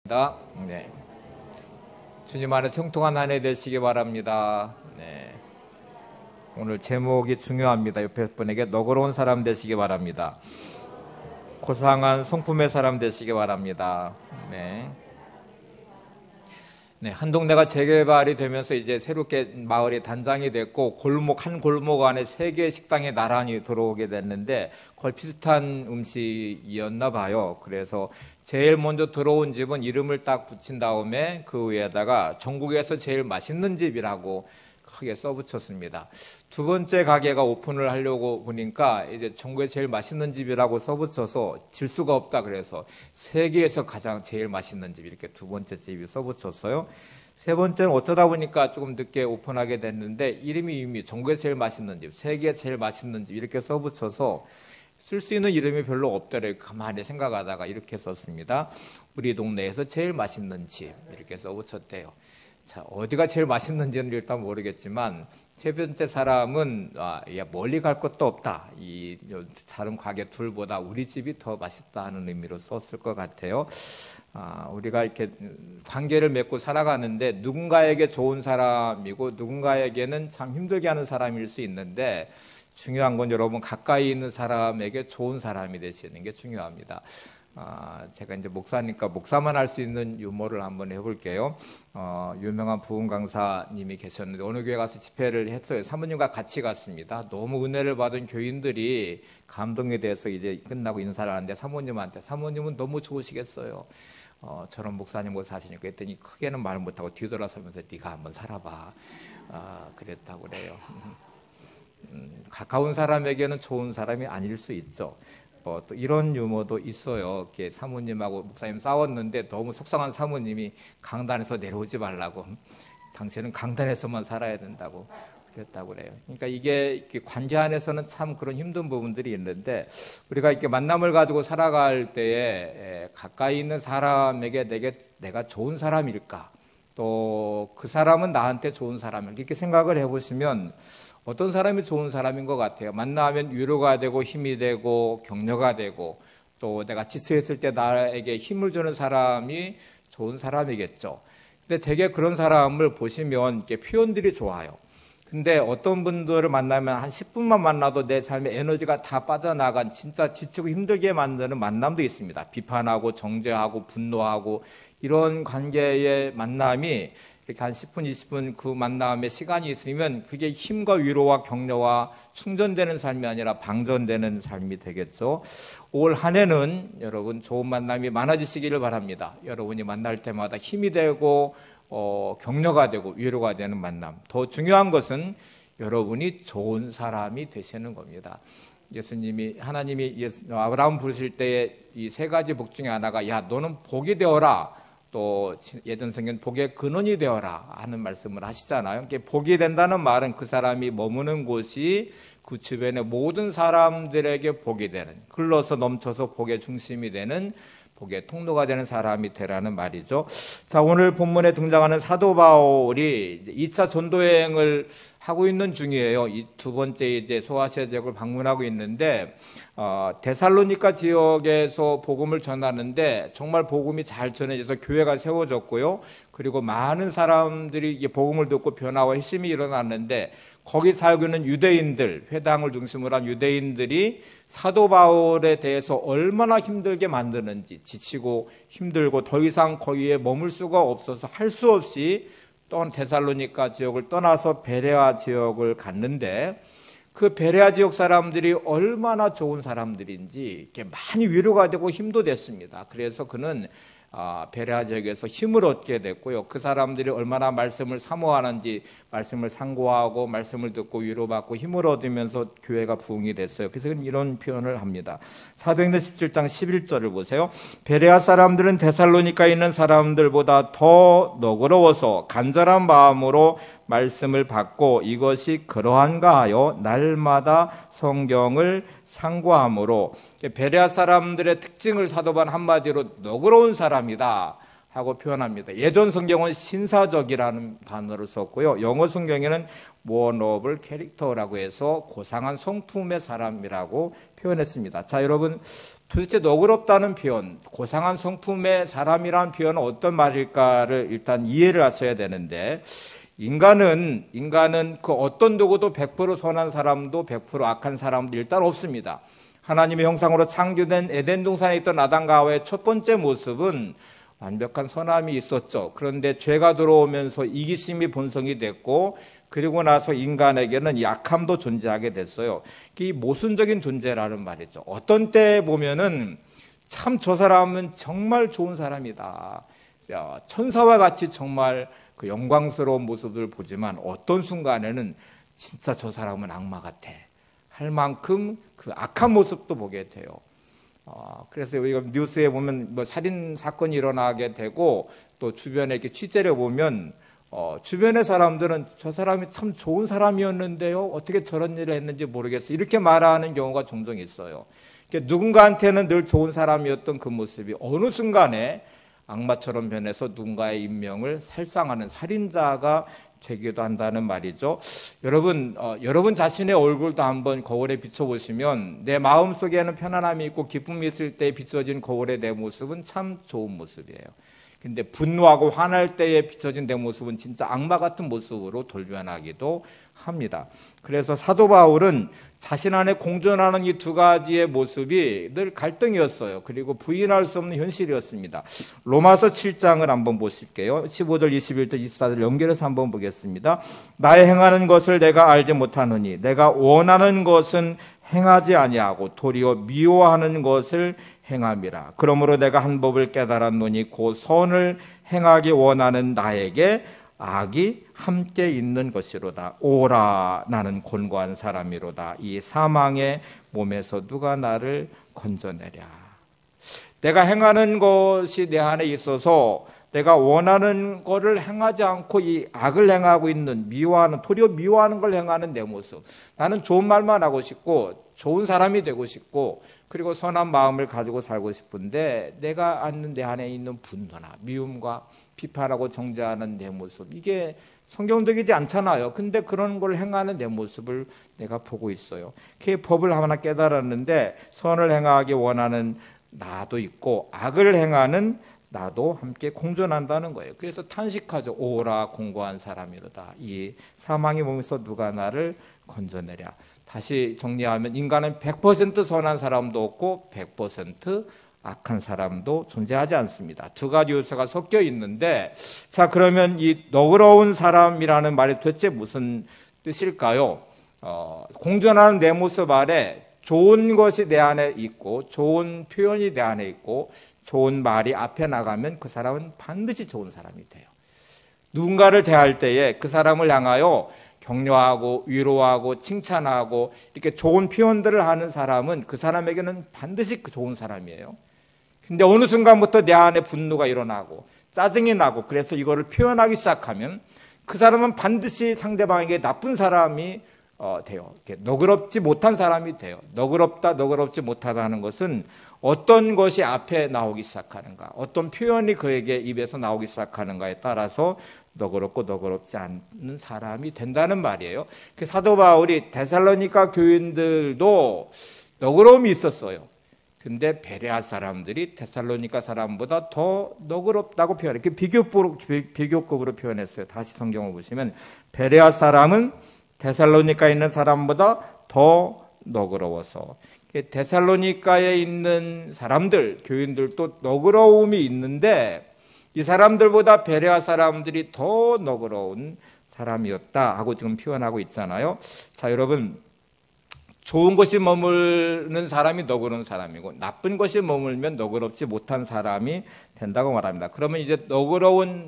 네. 주님 안에 성통한 한 해 되시기 바랍니다. 네. 오늘 제목이 중요합니다. 옆에 분에게 너그러운 사람 되시기 바랍니다. 고상한 성품의 사람 되시기 바랍니다. 네. 네, 한 동네가 재개발이 되면서 이제 새롭게 마을이 단장이 됐고 한 골목 안에 3개의 식당이 나란히 들어오게 됐는데 거의 비슷한 음식이었나 봐요. 그래서 제일 먼저 들어온 집은 이름을 딱 붙인 다음에 그 위에다가 전국에서 제일 맛있는 집이라고 크게 써붙였습니다. 두 번째 가게가 오픈을 하려고 보니까 이제 전국에 제일 맛있는 집이라고 써붙여서 질 수가 없다 그래서 세계에서 가장 제일 맛있는 집 이렇게 두 번째 집이 써붙였어요. 세 번째는 어쩌다 보니까 조금 늦게 오픈하게 됐는데 이름이 이미 전국에 제일 맛있는 집, 세계에 제일 맛있는 집 이렇게 써붙여서 쓸 수 있는 이름이 별로 없더래요. 가만히 생각하다가 이렇게 썼습니다. 우리 동네에서 제일 맛있는 집 이렇게 써붙였대요. 자, 어디가 제일 맛있는지는 일단 모르겠지만 세 번째 사람은 멀리 갈 것도 없다. 이 다른 가게 둘보다 우리 집이 더 맛있다 하는 의미로 썼을 것 같아요. 우리가 이렇게 관계를 맺고 살아가는데 누군가에게 좋은 사람이고 누군가에게는 참 힘들게 하는 사람일 수 있는데 중요한 건 여러분 가까이 있는 사람에게 좋은 사람이 되시는 게 중요합니다. 제가 이제 목사니까 목사만 할 수 있는 유머를 한번 해볼게요. 유명한 부흥 강사님이 계셨는데 어느 교회 가서 집회를 했어요. 사모님과 같이 갔습니다. 너무 은혜를 받은 교인들이 감동에 대해서 이제 끝나고 인사를 하는데 사모님은 너무 좋으시겠어요. 저런 목사님과 사시니까 했더니 크게는 말 못하고 뒤돌아서면서 네가 한번 살아봐. 그랬다고 그래요. 가까운 사람에게는 좋은 사람이 아닐 수 있죠. 또 이런 유머도 있어요. 이렇게 사모님하고 목사님 싸웠는데 너무 속상한 사모님이 강단에서 내려오지 말라고. 당신은 강단에서만 살아야 된다고 그랬다고 그래요. 그러니까 이게 관계 안에서는 참 그런 힘든 부분들이 있는데 우리가 이렇게 만남을 가지고 살아갈 때에 가까이 있는 사람에게 내가 좋은 사람일까? 또 그 사람은 나한테 좋은 사람일까? 이렇게 생각을 해보시면 어떤 사람이 좋은 사람인 것 같아요. 만나면 위로가 되고 힘이 되고 격려가 되고 또 내가 지쳐있을 때 나에게 힘을 주는 사람이 좋은 사람이겠죠. 근데 되게 그런 사람을 보시면 이렇게 표현들이 좋아요. 근데 어떤 분들을 만나면 한 10분만 만나도 내 삶의 에너지가 다 빠져나간 진짜 지치고 힘들게 만드는 만남도 있습니다. 비판하고 정죄하고 분노하고 이런 관계의 만남이 이렇게 한 10분, 20분 그 만남에 시간이 있으면 그게 힘과 위로와 격려와 충전되는 삶이 아니라 방전되는 삶이 되겠죠. 올 한 해는 여러분 좋은 만남이 많아지시기를 바랍니다. 여러분이 만날 때마다 힘이 되고 격려가 되고 위로가 되는 만남. 더 중요한 것은 여러분이 좋은 사람이 되시는 겁니다. 하나님이 아브라함 부르실 때에 이 3가지 복 중에 하나가 야 너는 복이 되어라. 또 예전 성경 복의 근원이 되어라 하는 말씀을 하시잖아요. 복이 된다는 말은 그 사람이 머무는 곳이 그 주변의 모든 사람들에게 복이 되는, 흘러서 넘쳐서 복의 중심이 되는, 복의 통로가 되는 사람이 되라는 말이죠. 자, 오늘 본문에 등장하는 사도 바울이 2차 전도여행을 하고 있는 중이에요. 이 두 번째 이제 소아시아 지역을 방문하고 있는데 데살로니가 지역에서 복음을 전하는데 정말 복음이 잘 전해져서 교회가 세워졌고요. 그리고 많은 사람들이 복음을 듣고 변화와 핵심이 일어났는데 거기 살고 있는 유대인들, 회당을 중심으로 한 유대인들이 사도 바울에 대해서 얼마나 힘들게 만드는지 지치고 힘들고 더 이상 거기에 머물 수가 없어서 할 수 없이 또한 데살로니가 지역을 떠나서 베레아 지역을 갔는데 그 베레아 지역 사람들이 얼마나 좋은 사람들인지 이렇게 많이 위로가 되고 힘도 됐습니다. 그래서 그는 베레아 지역에서 힘을 얻게 됐고요. 그 사람들이 얼마나 말씀을 사모하는지 말씀을 상고하고 말씀을 듣고 위로받고 힘을 얻으면서 교회가 부흥이 됐어요. 그래서 이런 표현을 합니다. 사도행전 17장 11절을 보세요. 베레아 사람들은 데살로니카에 있는 사람들보다 더 너그러워서 간절한 마음으로 말씀을 받고 이것이 그러한가 하여 날마다 성경을 상고함으로 베레아 사람들의 특징을 사도 바울은 한마디로 너그러운 사람이다 하고 표현합니다. 예전 성경은 신사적이라는 단어를 썼고요. 영어 성경에는 more noble character라고 해서 고상한 성품의 사람이라고 표현했습니다. 자, 여러분, 도대체 너그럽다는 표현, 고상한 성품의 사람이라는 표현은 어떤 말일까를 일단 이해를 하셔야 되는데, 인간은 그 어떤 누구도 100% 선한 사람도 100% 악한 사람도 일단 없습니다. 하나님의 형상으로 창조된 에덴 동산에 있던 아담과 하와의 첫 번째 모습은 완벽한 선함이 있었죠. 그런데 죄가 들어오면서 이기심이 본성이 됐고, 그리고 나서 인간에게는 약함도 존재하게 됐어요. 이 모순적인 존재라는 말이죠. 어떤 때 보면은 참 저 사람은 정말 좋은 사람이다. 천사와 같이 정말 그 영광스러운 모습을 보지만 어떤 순간에는 진짜 저 사람은 악마 같아 할 만큼 그 악한 모습도 보게 돼요. 그래서 우리가 뉴스에 보면 뭐 살인 사건이 일어나게 되고 또 주변에 이렇게 취재를 보면 주변의 사람들은 저 사람이 참 좋은 사람이었는데요. 어떻게 저런 일을 했는지 모르겠어요. 이렇게 말하는 경우가 종종 있어요. 그러니까 누군가한테는 늘 좋은 사람이었던 그 모습이 어느 순간에 악마처럼 변해서 누군가의 인명을 살상하는 살인자가 되기도 한다는 말이죠. 여러분 자신의 얼굴도 한번 거울에 비춰보시면 내 마음속에는 편안함이 있고 기쁨이 있을 때 비춰진 거울의 내 모습은 참 좋은 모습이에요. 근데 분노하고 화날 때에 비춰진 내 모습은 진짜 악마 같은 모습으로 돌변하기도 합니다. 그래서 사도 바울은 자신 안에 공존하는 이 두 가지의 모습이 늘 갈등이었어요. 그리고 부인할 수 없는 현실이었습니다. 로마서 7장을 한번 보실게요. 15절, 21절, 24절 연결해서 한번 보겠습니다. 나의 행하는 것을 내가 알지 못하느니 내가 원하는 것은 행하지 아니하고 도리어 미워하는 것을 행함이라. 그러므로 내가 한 법을 깨달았노니 곧 선을 행하기 원하는 나에게 악이 함께 있는 것이로다. 오라, 나는 곤고한 사람이로다. 이 사망의 몸에서 누가 나를 건져내랴. 내가 행하는 것이 내 안에 있어서 내가 원하는 것을 행하지 않고 이 악을 행하고 있는 도리어 미워하는 걸 행하는 내 모습. 나는 좋은 말만 하고 싶고 좋은 사람이 되고 싶고 그리고 선한 마음을 가지고 살고 싶은데 내가 안는 내 안에 있는 분노나 미움과 비판하고 정죄하는 내 모습, 이게 성경적이지 않잖아요. 근데 그런 걸 행하는 내 모습을 내가 보고 있어요. 그 법을 하나 깨달았는데 선을 행하기 원하는 나도 있고 악을 행하는 나도 함께 공존한다는 거예요. 그래서 탄식하죠. 오라, 공고한 사람이로다. 이 사망의 몸에서 누가 나를 건져내랴. 다시 정리하면 인간은 100% 선한 사람도 없고 100% 악한 사람도 존재하지 않습니다. 두 가지 요소가 섞여 있는데, 자, 그러면 이 너그러운 사람이라는 말이 도대체 무슨 뜻일까요? 공존하는 내 모습 아래 좋은 것이 내 안에 있고 좋은 표현이 내 안에 있고 좋은 말이 앞에 나가면 그 사람은 반드시 좋은 사람이 돼요. 누군가를 대할 때에 그 사람을 향하여 격려하고 위로하고 칭찬하고 이렇게 좋은 표현들을 하는 사람은 그 사람에게는 반드시 그 좋은 사람이에요. 근데 어느 순간부터 내 안에 분노가 일어나고 짜증이 나고 그래서 이거를 표현하기 시작하면 그 사람은 반드시 상대방에게 나쁜 사람이 돼요. 너그럽지 못한 사람이 돼요. 너그럽다, 너그럽지 못하다 하는 것은 어떤 것이 앞에 나오기 시작하는가, 어떤 표현이 그에게 입에서 나오기 시작하는가에 따라서 너그럽고 너그럽지 않는 사람이 된다는 말이에요. 그 사도 바울이 데살로니가 교인들도 너그러움이 있었어요. 근데 베레아 사람들이 데살로니가 사람보다 더 너그럽다고 표현해요. 비교급으로 표현했어요. 다시 성경을 보시면 베레아 사람은 데살로니카에 있는 사람보다 더 너그러워서, 데살로니카에 있는 사람들, 교인들도 너그러움이 있는데 이 사람들보다 베레아 사람들이 더 너그러운 사람이었다 하고 지금 표현하고 있잖아요. 자, 여러분, 좋은 것이 머무르는 사람이 너그러운 사람이고 나쁜 것이 머물면 너그럽지 못한 사람이 된다고 말합니다. 그러면 이제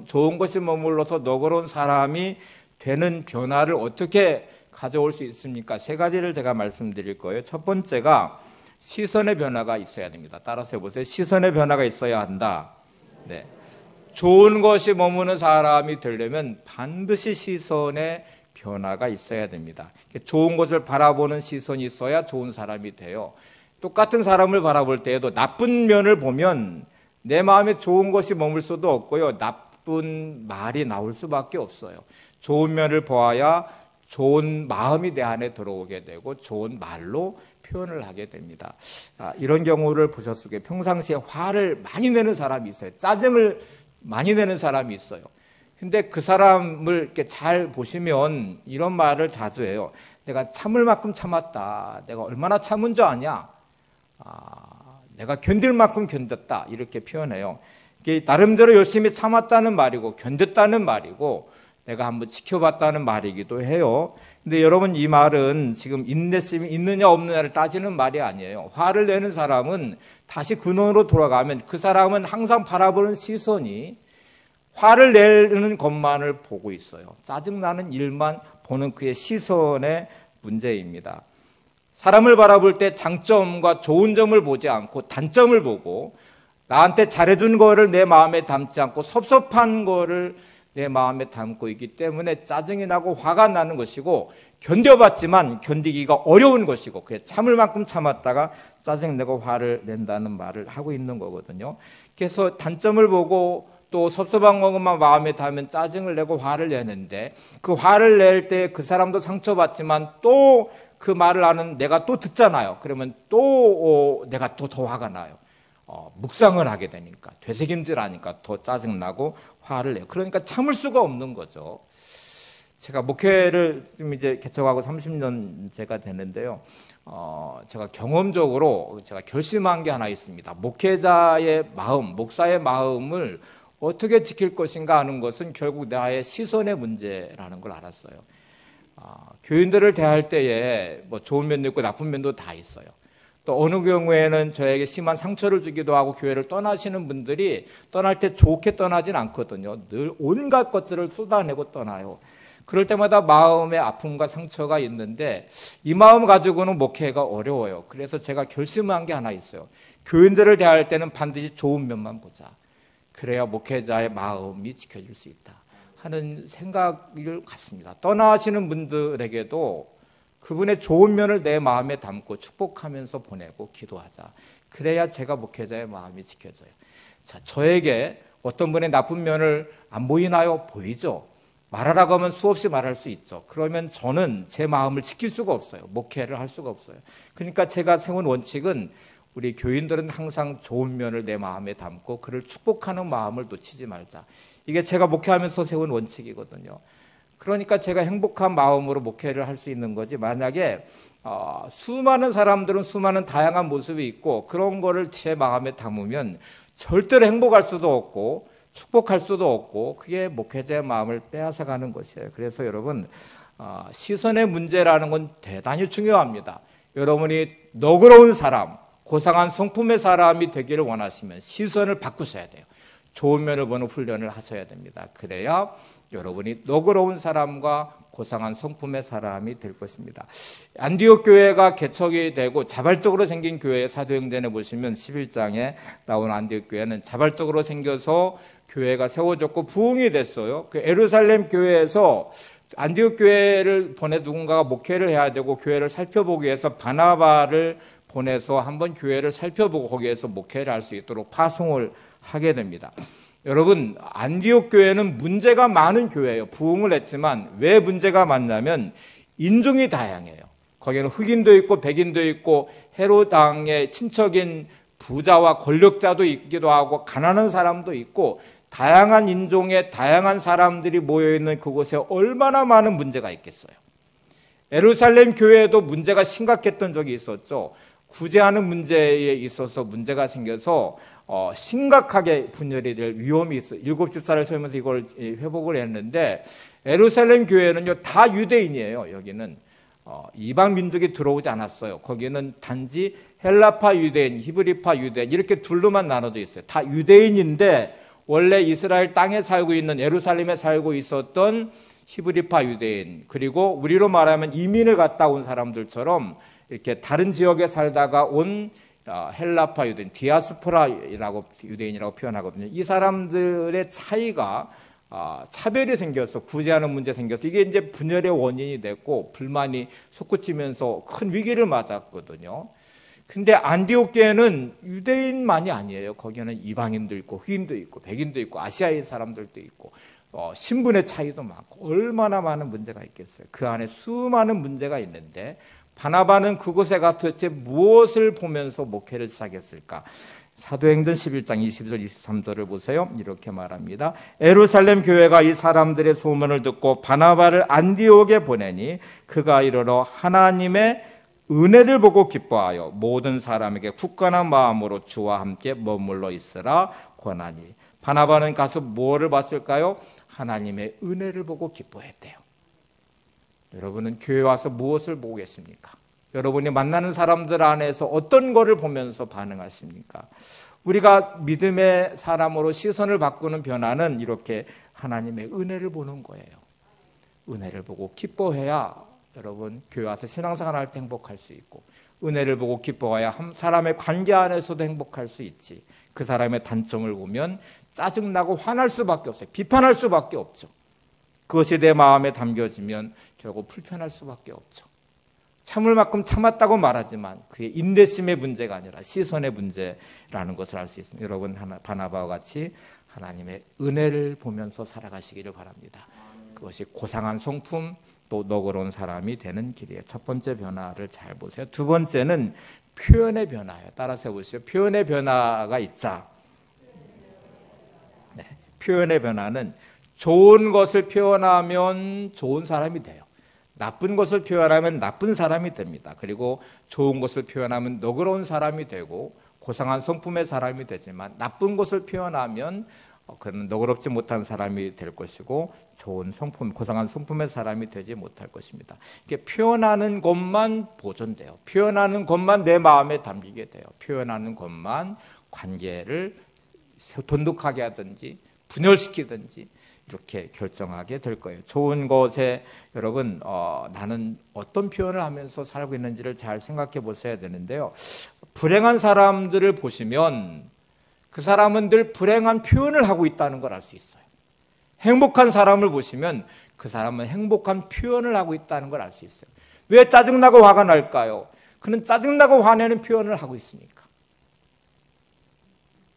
좋은 것이 머물러서 너그러운 사람이 되는 변화를 어떻게 가져올 수 있습니까? 세 가지를 제가 말씀드릴 거예요. 첫 번째가 시선의 변화가 있어야 됩니다. 따라서 해보세요. 시선의 변화가 있어야 한다. 네. 좋은 것이 머무는 사람이 되려면 반드시 시선의 변화가 있어야 됩니다. 좋은 것을 바라보는 시선이 있어야 좋은 사람이 돼요. 똑같은 사람을 바라볼 때에도 나쁜 면을 보면 내 마음에 좋은 것이 머물 수도 없고요. 나쁜 말이 나올 수밖에 없어요. 좋은 면을 보아야 좋은 마음이 내 안에 들어오게 되고 좋은 말로 표현을 하게 됩니다. 이런 경우를 보셨을 때 평상시에 화를 많이 내는 사람이 있어요. 짜증을 많이 내는 사람이 있어요. 근데 그 사람을 이렇게 잘 보시면 이런 말을 자주 해요. 내가 참을 만큼 참았다. 내가 얼마나 참은 줄 아냐? 내가 견딜 만큼 견뎠다. 이렇게 표현해요. 이게 나름대로 열심히 참았다는 말이고 견뎠다는 말이고 내가 한번 지켜봤다는 말이기도 해요. 근데 여러분 이 말은 지금 인내심이 있느냐 없느냐를 따지는 말이 아니에요. 화를 내는 사람은 다시 근원으로 돌아가면 그 사람은 항상 바라보는 시선이 화를 내는 것만을 보고 있어요. 짜증나는 일만 보는 그의 시선의 문제입니다. 사람을 바라볼 때 장점과 좋은 점을 보지 않고 단점을 보고 나한테 잘해준 거를 내 마음에 담지 않고 섭섭한 거를 내 마음에 담고 있기 때문에 짜증이 나고 화가 나는 것이고 견뎌봤지만 견디기가 어려운 것이고 그래 참을 만큼 참았다가 짜증내고 화를 낸다는 말을 하고 있는 거거든요. 그래서 단점을 보고 또 섭섭한 것만 마음에 담으면 짜증을 내고 화를 내는데 그 화를 낼 때 그 사람도 상처받지만 또 그 말을 하는 내가 또 듣잖아요. 그러면 또 내가 또 더 화가 나요. 묵상을 하게 되니까 되새김질하니까 더 짜증나고 화를 내요. 그러니까 참을 수가 없는 거죠. 제가 목회를 좀 이제 개척하고 30년째가 되는데요. 제가 경험적으로 제가 결심한 게 하나 있습니다. 목회자의 마음, 목사의 마음을 어떻게 지킬 것인가 하는 것은 결국 나의 시선의 문제라는 걸 알았어요. 교인들을 대할 때에 뭐 좋은 면도 있고 나쁜 면도 다 있어요. 또 어느 경우에는 저에게 심한 상처를 주기도 하고 교회를 떠나시는 분들이 떠날 때 좋게 떠나진 않거든요. 늘 온갖 것들을 쏟아내고 떠나요. 그럴 때마다 마음의 아픔과 상처가 있는데 이 마음 가지고는 목회가 어려워요. 그래서 제가 결심한 게 하나 있어요. 교인들을 대할 때는 반드시 좋은 면만 보자. 그래야 목회자의 마음이 지켜질 수 있다 하는 생각을 갖습니다. 떠나시는 분들에게도 그분의 좋은 면을 내 마음에 담고 축복하면서 보내고 기도하자. 그래야 제가 목회자의 마음이 지켜져요. 자, 저에게 어떤 분의 나쁜 면을 안 보이나요? 보이죠. 말하라고 하면 수없이 말할 수 있죠. 그러면 저는 제 마음을 지킬 수가 없어요. 목회를 할 수가 없어요. 그러니까 제가 세운 원칙은 우리 교인들은 항상 좋은 면을 내 마음에 담고 그를 축복하는 마음을 놓치지 말자. 이게 제가 목회하면서 세운 원칙이거든요. 그러니까 제가 행복한 마음으로 목회를 할 수 있는 거지. 만약에 수많은 사람들은 수많은 다양한 모습이 있고 그런 거를 제 마음에 담으면 절대로 행복할 수도 없고 축복할 수도 없고 그게 목회자의 마음을 빼앗아가는 것이에요. 그래서 여러분 시선의 문제라는 건 대단히 중요합니다. 여러분이 너그러운 사람, 고상한 성품의 사람이 되기를 원하시면 시선을 바꾸셔야 돼요. 좋은 면을 보는 훈련을 하셔야 됩니다. 그래야 여러분이 너그러운 사람과 고상한 성품의 사람이 될 것입니다. 안디옥 교회가 개척이 되고 자발적으로 생긴 교회의 사도행전에 보시면 11장에 나온 안디옥 교회는 자발적으로 생겨서 교회가 세워졌고 부흥이 됐어요. 그 예루살렘 교회에서 안디옥 교회를 보내 누군가가 목회를 해야 되고 교회를 살펴보기 위해서 바나바를 보내서 한번 교회를 살펴보고 거기에서 목회를 할 수 있도록 파송을 하게 됩니다. 여러분, 안디옥 교회는 문제가 많은 교회예요. 부흥을 했지만 왜 문제가 많냐면 인종이 다양해요. 거기는 흑인도 있고 백인도 있고 헤롯 왕의 친척인 부자와 권력자도 있기도 하고 가난한 사람도 있고 다양한 인종의 다양한 사람들이 모여있는 그곳에 얼마나 많은 문제가 있겠어요. 예루살렘 교회에도 문제가 심각했던 적이 있었죠. 구제하는 문제에 있어서 문제가 생겨서 심각하게 분열이 될 위험이 있어요. 7집사를 세우면서 이걸 회복을 했는데 예루살렘 교회는요 다 유대인이에요. 여기는 이방 민족이 들어오지 않았어요. 거기는 단지 헬라파 유대인, 히브리파 유대인 이렇게 둘로만 나눠져 있어요. 다 유대인인데 원래 이스라엘 땅에 살고 있는 예루살렘에 살고 있었던 히브리파 유대인 그리고 우리로 말하면 이민을 갔다 온 사람들처럼 이렇게 다른 지역에 살다가 온 헬라파 유대인, 디아스포라라고 유대인이라고 표현하거든요. 이 사람들의 차이가 차별이 생겨서 구제하는 문제 생겨서 이게 이제 분열의 원인이 됐고 불만이 솟구치면서 큰 위기를 맞았거든요. 근데 안디옥 교회는 유대인만이 아니에요. 거기는 이방인도 있고 흑인도 있고 백인도 있고 아시아인 사람들도 있고 신분의 차이도 많고 얼마나 많은 문제가 있겠어요. 그 안에 수많은 문제가 있는데 바나바는 그곳에 가서 도대체 무엇을 보면서 목회를 시작했을까? 사도행전 11장 22절 23절을 보세요. 이렇게 말합니다. 예루살렘 교회가 이 사람들의 소문을 듣고 바나바를 안디옥에 보내니 그가 이르러 하나님의 은혜를 보고 기뻐하여 모든 사람에게 굳건한 마음으로 주와 함께 머물러 있으라 권하니. 바나바는 가서 뭐를 봤을까요? 하나님의 은혜를 보고 기뻐했대요. 여러분은 교회 와서 무엇을 보고 계십니까? 여러분이 만나는 사람들 안에서 어떤 것을 보면서 반응하십니까? 우리가 믿음의 사람으로 시선을 바꾸는 변화는 이렇게 하나님의 은혜를 보는 거예요. 은혜를 보고 기뻐해야 여러분 교회 와서 신앙생활할 때 행복할 수 있고, 은혜를 보고 기뻐해야 한 사람의 관계 안에서도 행복할 수 있지. 그 사람의 단점을 보면 짜증나고 화날 수밖에 없어요. 비판할 수밖에 없죠. 그것이 내 마음에 담겨지면 결국 불편할 수밖에 없죠. 참을 만큼 참았다고 말하지만 그게 인내심의 문제가 아니라 시선의 문제라는 것을 알 수 있습니다. 여러분 바나바와 같이 하나님의 은혜를 보면서 살아가시기를 바랍니다. 그것이 고상한 성품 또 너그러운 사람이 되는 길이에요. 첫 번째 변화를 잘 보세요. 두 번째는 표현의 변화예요. 따라서 보시죠. 표현의 변화가 있자. 네, 표현의 변화는 좋은 것을 표현하면 좋은 사람이 돼요. 나쁜 것을 표현하면 나쁜 사람이 됩니다. 그리고 좋은 것을 표현하면 너그러운 사람이 되고 고상한 성품의 사람이 되지만 나쁜 것을 표현하면 그는 너그럽지 못한 사람이 될 것이고 좋은 성품, 고상한 성품의 사람이 되지 못할 것입니다. 이게 표현하는 것만 보존돼요. 표현하는 것만 내 마음에 담기게 돼요. 표현하는 것만 관계를 돈독하게 하든지 분열시키든지 이렇게 결정하게 될 거예요. 좋은 것에 여러분 나는 어떤 표현을 하면서 살고 있는지를 잘 생각해 보셔야 되는데요. 불행한 사람들을 보시면 그 사람은 늘 불행한 표현을 하고 있다는 걸 알 수 있어요. 행복한 사람을 보시면 그 사람은 행복한 표현을 하고 있다는 걸 알 수 있어요. 왜 짜증나고 화가 날까요? 그는 짜증나고 화내는 표현을 하고 있으니까.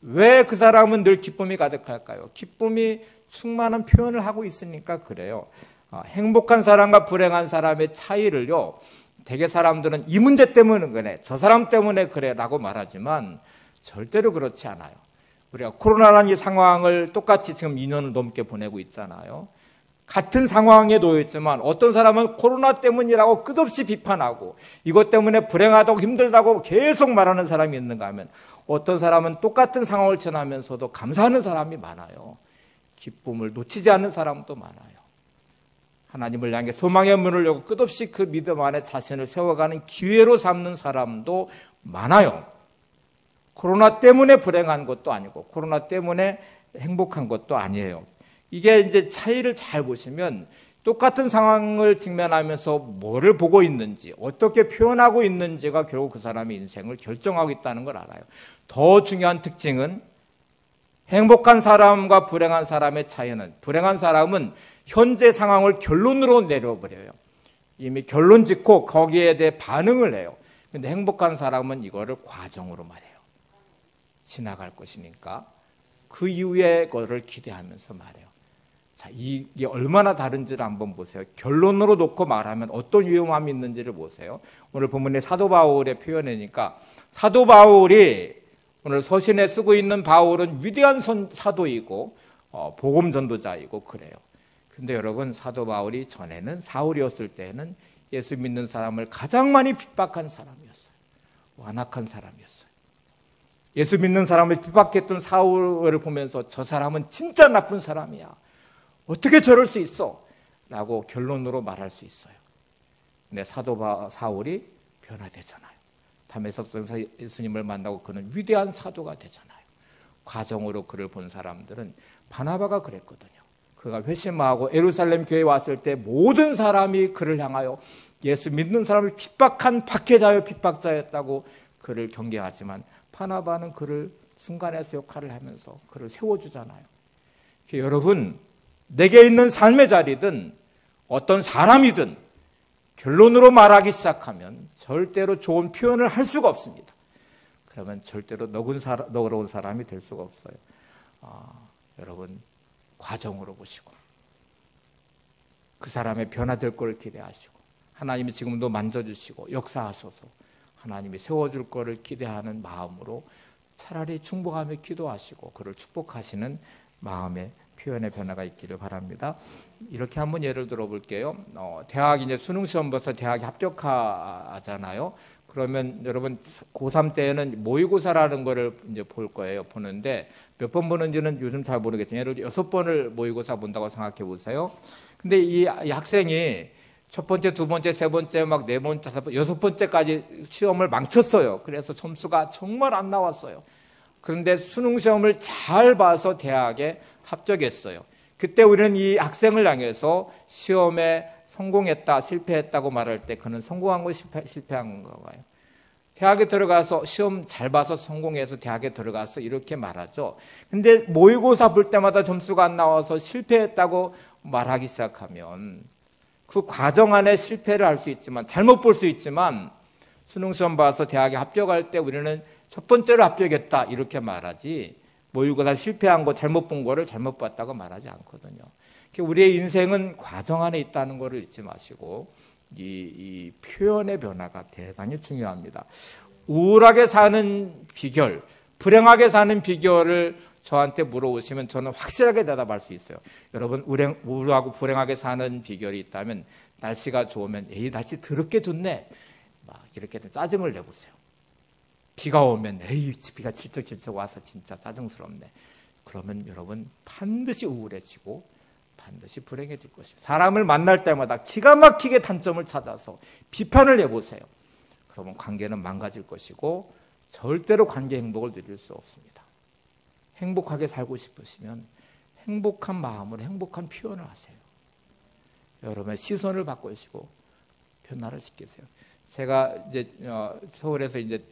왜 그 사람은 늘 기쁨이 가득할까요? 기쁨이 충만한 표현을 하고 있으니까 그래요. 행복한 사람과 불행한 사람의 차이를요, 대개 사람들은 이 문제 때문에 그래, 저 사람 때문에 그래 라고 말하지만 절대로 그렇지 않아요. 우리가 코로나라는 이 상황을 똑같이 지금 2년을 넘게 보내고 있잖아요. 같은 상황에 놓여 있지만 어떤 사람은 코로나 때문이라고 끝없이 비판하고 이것 때문에 불행하다고 힘들다고 계속 말하는 사람이 있는가 하면 어떤 사람은 똑같은 상황을 지나면서도 감사하는 사람이 많아요. 기쁨을 놓치지 않는 사람도 많아요. 하나님을 향해 소망의 문을 열고 끝없이 그 믿음 안에 자신을 세워가는 기회로 삼는 사람도 많아요. 코로나 때문에 불행한 것도 아니고 코로나 때문에 행복한 것도 아니에요. 이게 이제 차이를 잘 보시면 똑같은 상황을 직면하면서 뭐를 보고 있는지 어떻게 표현하고 있는지가 결국 그 사람의 인생을 결정하고 있다는 걸 알아요. 더 중요한 특징은 행복한 사람과 불행한 사람의 차이는 불행한 사람은 현재 상황을 결론으로 내려버려요. 이미 결론 짓고 거기에 대해 반응을 해요. 근데 행복한 사람은 이거를 과정으로 말해요. 지나갈 것이니까 그 이후에 그거를 기대하면서 말해요. 자, 이게 얼마나 다른지를 한번 보세요. 결론으로 놓고 말하면 어떤 위험함이 있는지를 보세요. 오늘 본문의 사도 바울의 표현이니까 사도 바울이 오늘 서신에 쓰고 있는 바울은 위대한 사도이고 복음 전도자이고 그래요. 근데 여러분 사도 바울이 전에는 사울이었을 때는 예수 믿는 사람을 가장 많이 핍박한 사람이었어요. 완악한 사람이었어요. 예수 믿는 사람을 핍박했던 사울을 보면서 저 사람은 진짜 나쁜 사람이야. 어떻게 저럴 수 있어? 라고 결론으로 말할 수 있어요. 근데 사도 사울이 변화되잖아요. 담에서 예수님을 만나고 그는 위대한 사도가 되잖아요. 과정으로 그를 본 사람들은 바나바가 그랬거든요. 그가 회심하고 예루살렘 교회에 왔을 때 모든 사람이 그를 향하여 예수 믿는 사람을 핍박한 박해자여 핍박자였다고 그를 경계하지만 바나바는 그를 순간에서 역할을 하면서 그를 세워주잖아요. 여러분, 내게 있는 삶의 자리든 어떤 사람이든 결론으로 말하기 시작하면 절대로 좋은 표현을 할 수가 없습니다. 그러면 절대로 너그러운 사람이 될 수가 없어요. 여러분 과정으로 보시고 그 사람의 변화될 걸 기대하시고 하나님이 지금도 만져주시고 역사하소서 하나님이 세워줄 거를 기대하는 마음으로 차라리 충복하며 기도하시고 그를 축복하시는 마음의 표현의 변화가 있기를 바랍니다. 이렇게 한번 예를 들어 볼게요. 대학 이제 수능 시험 봐서 대학에 합격하잖아요. 그러면 여러분 고3 때에는 모의고사라는 거를 이제 볼 거예요. 보는데 몇 번 보는지는 요즘 잘 모르겠지만 예를 들어 6번을 모의고사 본다고 생각해 보세요. 근데 이 학생이 첫 번째, 두 번째, 세 번째, 막 네 번째, 다섯 번째, 여섯 번째까지 시험을 망쳤어요. 그래서 점수가 정말 안 나왔어요. 그런데 수능 시험을 잘 봐서 대학에 합격했어요. 그때 우리는 이 학생을 향해서 시험에 성공했다, 실패했다고 말할 때 그는 성공한 거 실패한 건가요? 대학에 들어가서 시험 잘 봐서 성공해서 대학에 들어가서 이렇게 말하죠. 근데 모의고사 볼 때마다 점수가 안 나와서 실패했다고 말하기 시작하면 그 과정 안에 실패를 할 수 있지만 잘못 볼 수 있지만 수능 시험 봐서 대학에 합격할 때 우리는 첫 번째로 합격했다 이렇게 말하지 모의고사 실패한 거 잘못 본 거를 잘못 봤다고 말하지 않거든요. 우리의 인생은 과정 안에 있다는 것을 잊지 마시고 이 표현의 변화가 대단히 중요합니다. 우울하게 사는 비결, 불행하게 사는 비결을 저한테 물어보시면 저는 확실하게 대답할 수 있어요. 여러분 우울하고 불행하게 사는 비결이 있다면 날씨가 좋으면 에이 날씨 더럽게 좋네 막 이렇게 짜증을 내보세요. 비가 오면 에이 비가 질척질척 와서 진짜 짜증스럽네. 그러면 여러분 반드시 우울해지고 반드시 불행해질 것입니다. 사람을 만날 때마다 기가 막히게 단점을 찾아서 비판을 해보세요. 그러면 관계는 망가질 것이고 절대로 관계 행복을 누릴 수 없습니다. 행복하게 살고 싶으시면 행복한 마음으로 행복한 표현을 하세요. 여러분의 시선을 바꾸시고 변화를 시키세요. 제가 이제 서울에서 이제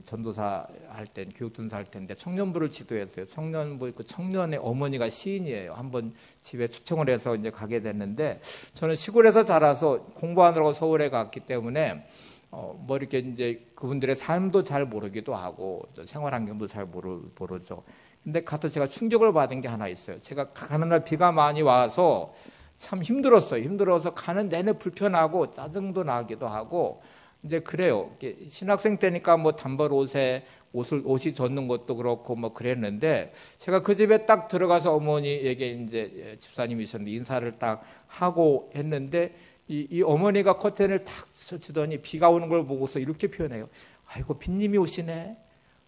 전도사 할 때, 교육전사 할 때인데 청년부를 지도했어요. 청년부 그 청년의 어머니가 시인이에요. 한번 집에 초청을 해서 이제 가게 됐는데 저는 시골에서 자라서 공부하느라고 서울에 갔기 때문에 뭐 이렇게 이제 그분들의 삶도 잘 모르기도 하고 생활 환경도 잘 모르죠. 근데 가서 제가 충격을 받은 게 하나 있어요. 제가 가는 날 비가 많이 와서 참 힘들었어요. 힘들어서 가는 내내 불편하고 짜증도 나기도 하고 이제 그래요. 신학생 때니까 뭐 단벌 옷이 젖는 것도 그렇고 뭐 그랬는데 제가 그 집에 딱 들어가서 어머니에게 이제 집사님이셨는데 인사를 딱 하고 했는데 이 어머니가 커튼을 탁 설치더니 비가 오는 걸 보고서 이렇게 표현해요. 아이고 빈님이 오시네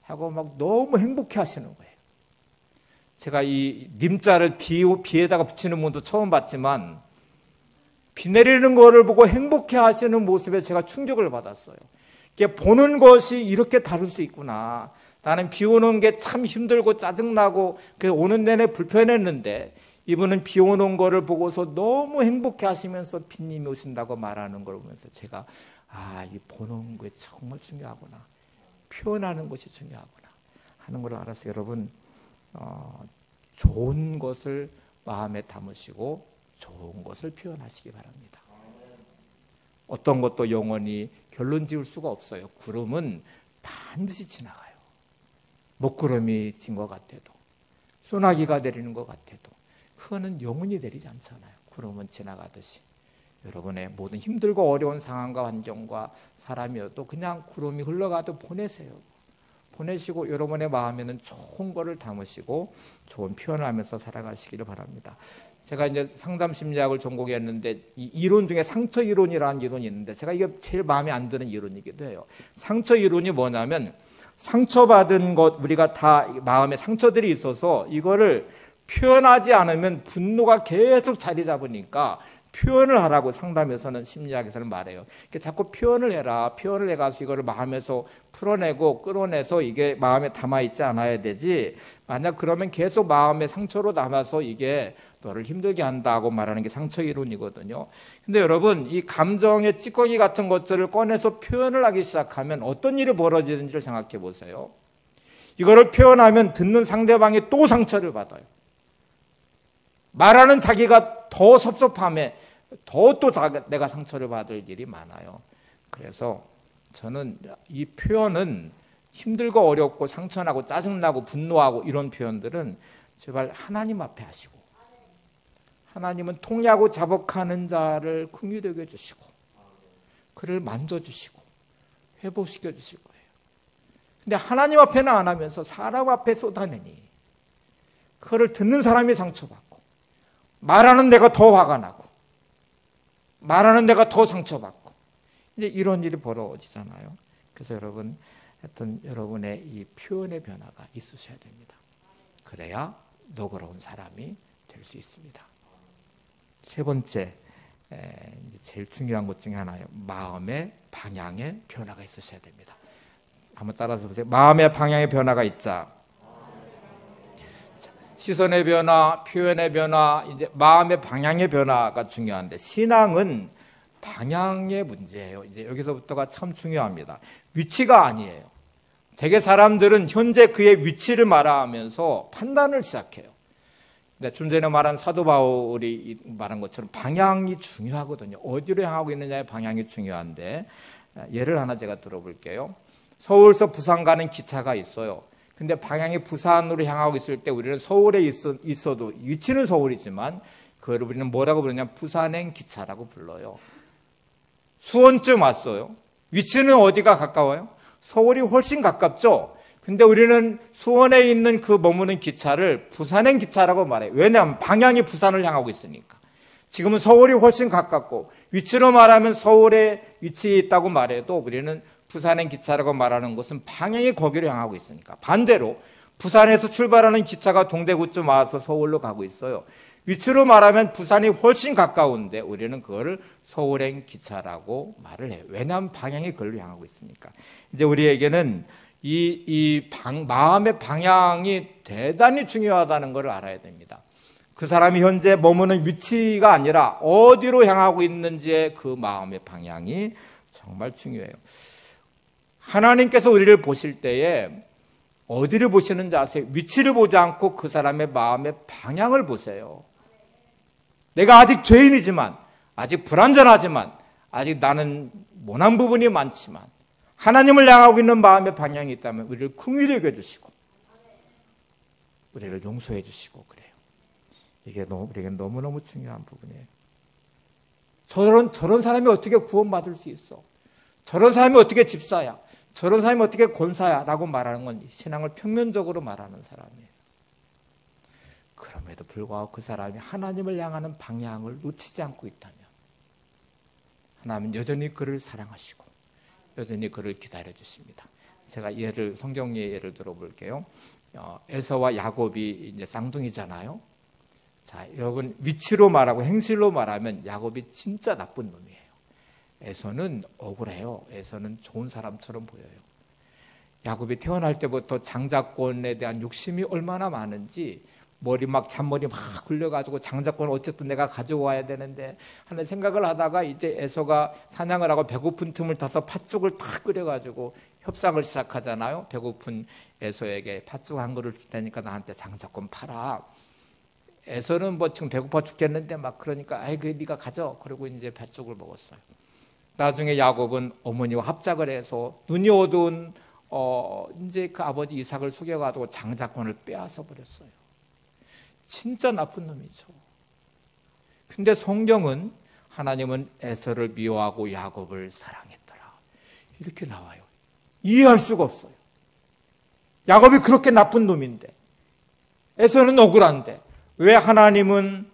하고 막 너무 행복해 하시는 거예요. 제가 이 님자를 비에다가 붙이는 분도 처음 봤지만 비 내리는 거를 보고 행복해 하시는 모습에 제가 충격을 받았어요. 보는 것이 이렇게 다를 수 있구나. 나는 비 오는 게 참 힘들고 짜증나고 오는 내내 불편했는데 이분은 비 오는 거를 보고서 너무 행복해 하시면서 비님이 오신다고 말하는 걸 보면서 제가 이 보는 게 정말 중요하구나. 표현하는 것이 중요하구나 하는 걸 알았어요. 여러분 좋은 것을 마음에 담으시고 좋은 것을 표현하시기 바랍니다. 어떤 것도 영원히 결론 지을 수가 없어요. 구름은 반드시 지나가요. 먹구름이 진 것 같아도 소나기가 내리는 것 같아도 그거는 영원히 내리지 않잖아요. 구름은 지나가듯이 여러분의 모든 힘들고 어려운 상황과 환경과 사람이어도 그냥 구름이 흘러가도 보내세요. 보내시고 여러분의 마음에는 좋은 거를 담으시고 좋은 표현을 하면서 살아가시기를 바랍니다. 제가 이제 상담 심리학을 전공했는데 이 이론 중에 상처 이론이라는 이론이 있는데 제가 이게 제일 마음에 안 드는 이론이기도 해요. 상처 이론이 뭐냐면 상처받은 것 우리가 다 마음에 상처들이 있어서 이거를 표현하지 않으면 분노가 계속 자리 잡으니까 표현을 하라고 상담에서는 심리학에서는 말해요. 자꾸 표현을 해라. 표현을 해가지고 이거를 마음에서 풀어내고 끌어내서 이게 마음에 담아있지 않아야 되지. 만약 그러면 계속 마음에 상처로 남아서 이게 너를 힘들게 한다고 말하는 게 상처 이론이거든요. 근데 여러분 이 감정의 찌꺼기 같은 것들을 꺼내서 표현을 하기 시작하면 어떤 일이 벌어지는지를 생각해 보세요. 이거를 표현하면 듣는 상대방이 또 상처를 받아요. 말하는 자기가 더 섭섭함에 더 또 내가 상처를 받을 일이 많아요. 그래서 저는 이 표현은 힘들고 어렵고 상처나고 짜증나고 분노하고 이런 표현들은 제발 하나님 앞에 하시고, 하나님은 통례하고 자복하는 자를 긍휼히 여겨 주시고 그를 만져주시고 회복시켜 주실 거예요. 근데 하나님 앞에는 안 하면서 사람 앞에 쏟아내니 그를 듣는 사람이 상처받고, 말하는 내가 더 화가 나고, 말하는 내가 더 상처받고, 이제 이런 일이 벌어지잖아요. 그래서 여러분, 하여튼 여러분의 이 표현의 변화가 있으셔야 됩니다. 그래야 너그러운 사람이 될 수 있습니다. 세 번째, 제일 중요한 것 중에 하나예요. 마음의 방향의 변화가 있으셔야 됩니다. 한번 따라서 보세요. 마음의 방향의 변화가 있자. 시선의 변화, 표현의 변화, 이제 마음의 방향의 변화가 중요한데, 신앙은 방향의 문제예요. 이제 여기서부터가 참 중요합니다. 위치가 아니에요. 대개 사람들은 현재 그의 위치를 말하면서 판단을 시작해요. 근데 좀 전에 말한 사도 바울이 말한 것처럼 방향이 중요하거든요. 어디로 향하고 있느냐의 방향이 중요한데, 예를 하나 제가 들어볼게요. 서울에서 부산 가는 기차가 있어요. 근데 방향이 부산으로 향하고 있을 때 우리는 서울에 있어도 위치는 서울이지만 그걸 우리는 뭐라고 부르냐면 부산행 기차라고 불러요. 수원쯤 왔어요. 위치는 어디가 가까워요? 서울이 훨씬 가깝죠. 근데 우리는 수원에 있는 그 머무는 기차를 부산행 기차라고 말해요. 왜냐하면 방향이 부산을 향하고 있으니까. 지금은 서울이 훨씬 가깝고 위치로 말하면 서울에 위치해 있다고 말해도 우리는 부산행 기차라고 말하는 것은 방향이 거기로 향하고 있으니까. 반대로 부산에서 출발하는 기차가 동대구쯤 와서 서울로 가고 있어요. 위치로 말하면 부산이 훨씬 가까운데 우리는 그거를 서울행 기차라고 말을 해요. 왜냐하면 방향이 그걸로 향하고 있으니까. 이제 우리에게는 마음의 방향이 대단히 중요하다는 것을 알아야 됩니다. 그 사람이 현재 머무는 위치가 아니라 어디로 향하고 있는지의 그 마음의 방향이 정말 중요해요. 하나님께서 우리를 보실 때에 어디를 보시는지 아세요? 위치를 보지 않고 그 사람의 마음의 방향을 보세요. 내가 아직 죄인이지만, 아직 불완전하지만, 아직 나는 모난 부분이 많지만 하나님을 향하고 있는 마음의 방향이 있다면 우리를 긍휼히 여겨주시고 우리를 용서해 주시고 그래요. 이게 우리에게 너무너무 중요한 부분이에요. 저런 사람이 어떻게 구원받을 수 있어? 저런 사람이 어떻게 집사야? 저런 사람이 어떻게 권사야? 라고 말하는 건 신앙을 평면적으로 말하는 사람이에요. 그럼에도 불구하고 그 사람이 하나님을 향하는 방향을 놓치지 않고 있다면 하나님은 여전히 그를 사랑하시고 여전히 그를 기다려 주십니다. 제가 성경의 예를 들어볼게요. 에서와 야곱이 이제 쌍둥이잖아요. 자, 여러분 위치로 말하고 행실로 말하면 야곱이 진짜 나쁜 놈이에요. 에서는 억울해요. 에서는 좋은 사람처럼 보여요. 야곱이 태어날 때부터 장자권에 대한 욕심이 얼마나 많은지 잔머리 막 굴려가지고 장자권을 어쨌든 내가 가져와야 되는데 하는 생각을 하다가 이제 에서가 사냥을 하고 배고픈 틈을 타서 팥죽을 탁 끓여가지고 협상을 시작하잖아요. 배고픈 에서에게 팥죽 한 그릇 줄 테니까 나한테 장자권 팔아. 에서는 지금 배고파 죽겠는데 막 그러니까 네가 가져. 그리고 이제 팥죽을 먹었어요. 나중에 야곱은 어머니와 합작을 해서 눈이 어두운 이제 그 아버지 이삭을 속여가지고 장자권을 빼앗아 버렸어요. 진짜 나쁜 놈이죠. 근데 성경은 하나님은 에서를 미워하고 야곱을 사랑했더라. 이렇게 나와요. 이해할 수가 없어요. 야곱이 그렇게 나쁜 놈인데 에서는 억울한데 왜 하나님은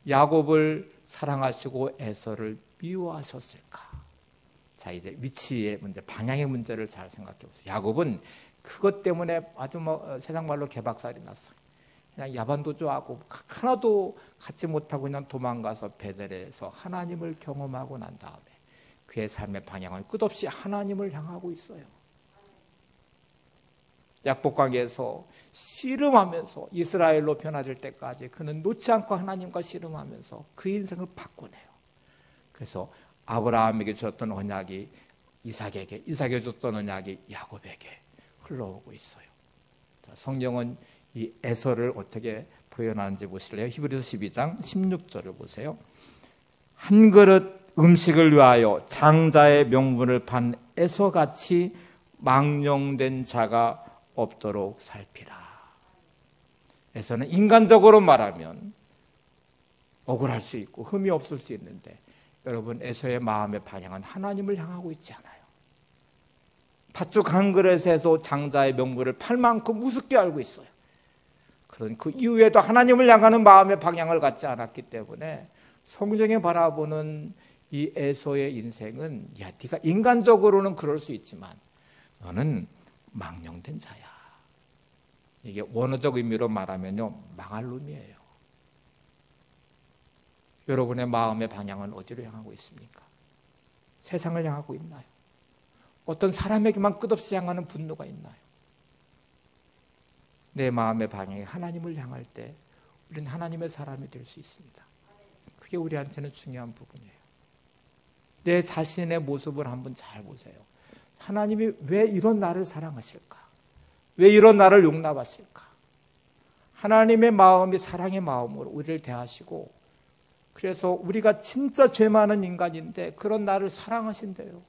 야곱을 사랑하시고 에서를 미워하셨을까? 자, 이제 위치의 문제, 방향의 문제를 잘 생각해 보세요. 야곱은 그것 때문에 아주 세상 말로 개박살이 났어요. 그냥 야반도주하고 하나도 갖지 못하고 그냥 도망가서 베델에서 하나님을 경험하고 난 다음에 그의 삶의 방향은 끝없이 하나님을 향하고 있어요. 약복강에서 씨름하면서 이스라엘로 변화될 때까지 그는 놓지 않고 하나님과 씨름하면서 그 인생을 바꿔내요. 그래서 아브라함에게 줬던 언약이 이삭에게, 이삭에게 줬던 언약이 야곱에게 흘러오고 있어요. 자, 성경은 이 에서를 어떻게 표현하는지 보실래요? 히브리서 12장 16절을 보세요. 한 그릇 음식을 위하여 장자의 명분을 판 에서같이 망령된 자가 없도록 살피라. 에서는 인간적으로 말하면 억울할 수 있고 흠이 없을 수 있는데, 여러분, 에서의 마음의 방향은 하나님을 향하고 있지 않아요. 팥죽 한 그릇에서 장자의 명분을 팔 만큼 우습게 알고 있어요. 그런 그 이후에도 하나님을 향하는 마음의 방향을 갖지 않았기 때문에 성경에 바라보는 이 에서의 인생은, 야, 네가 인간적으로는 그럴 수 있지만 너는 망령된 자야. 이게 원어적 의미로 말하면요, 망할 놈이에요. 여러분의 마음의 방향은 어디로 향하고 있습니까? 세상을 향하고 있나요? 어떤 사람에게만 끝없이 향하는 분노가 있나요? 내 마음의 방향이 하나님을 향할 때 우리는 하나님의 사람이 될 수 있습니다. 그게 우리한테는 중요한 부분이에요. 내 자신의 모습을 한번 잘 보세요. 하나님이 왜 이런 나를 사랑하실까? 왜 이런 나를 용납하실까? 하나님의 마음이 사랑의 마음으로 우리를 대하시고, 그래서 우리가 진짜 죄 많은 인간인데 그런 나를 사랑하신대요.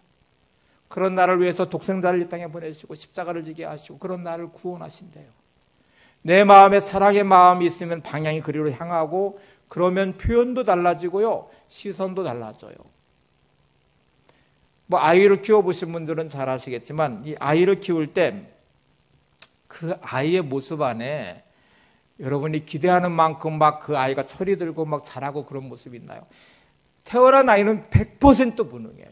그런 나를 위해서 독생자를 이 땅에 보내시고 십자가를 지게 하시고 그런 나를 구원하신대요. 내 마음에 사랑의 마음이 있으면 방향이 그리로 향하고, 그러면 표현도 달라지고요, 시선도 달라져요. 뭐 아이를 키워보신 분들은 잘 아시겠지만, 이 아이를 키울 때 그 아이의 모습 안에 여러분이 기대하는 만큼 막 그 아이가 철이 들고 막 자라고 그런 모습이 있나요? 태어난 아이는 100% 무능해요.